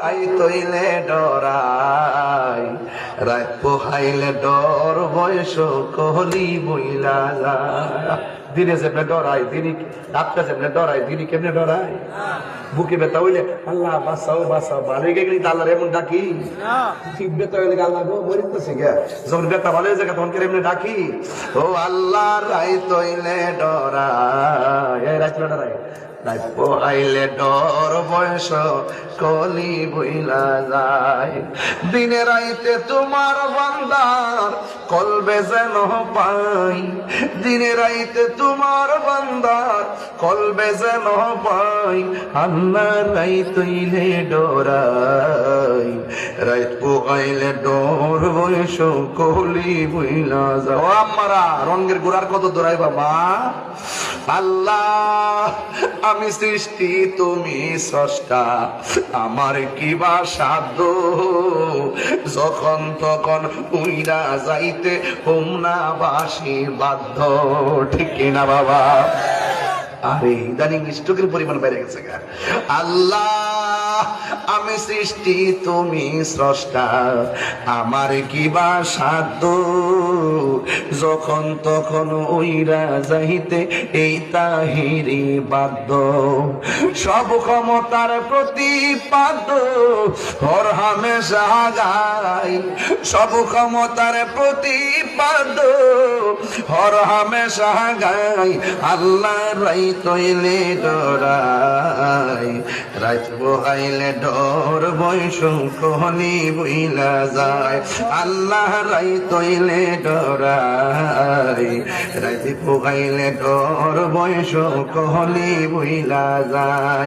I তৈলে ডরাই রাত পোহাইলে ডর বয়স কহলি বইলা যায়। দিনে যেমনে ডরাই দিনই রাতটা যেমনে ডরাই দিনই কেমনে ডরাই। বুকে ব্যথা হইলে আল্লাহ বাঁচাও বাঁচাও ভালো হয়ে গেলে আল্লাহর এমন ডাকি। ঠিক ব্যথা হইলে আল্লাহ গো মরিতেছে গে, যখন ব্যথা ভালো হয়ে যায় তখন কে এমনি ডাকি ও আল্লাহ রাই তৈলে ডরাই রাত ডরাই রাত পোহাইলে ডর বয়স কলি বইলা যায়। দিনে রাইতে তোমার বান্দার কলবে যেন পাই, দিনে রাইতে তোমার বান্দার কলবে যেন পাই। আল্লাহ রাই তৈলে ডরাই রাত পোহাইলে ডর বয়স কলি বইলা যায়। ও আমারা রঙের গোড়ার কত দৌড়াই বাবা। আল্লাহ আমি সৃষ্টি তুমি স্রষ্টা, আমার কি বা সাধ্য যখন তখন উইরা যাইতে হোমনা বাসি বাধ্য। ঠিক কিনা বাবা? আরে ইদানিং স্ট্রোকের পরিমাণ বেড়ে গেছে। আল্লাহ আমি সৃষ্টি তুমি স্রষ্টা, আমার কি বা সাধ্য যখন তখন ওইরা যাইতে এই তাহিরি বাধ্য। সব ক্ষমতার প্রতিপাদ্য হর হামেশা গাই, সব ক্ষমতার প্রতিপাদ্য হর হামেশা গাই। আল্লাহ রাই তৈলে ডরাই রাত পোহাইলে ডর বয়স কহলি বইলা যায়। আল্লাহ রাই তৈলে ডরাই রাত পোহাইলে ডর বয়স কহলি বইলা যায়।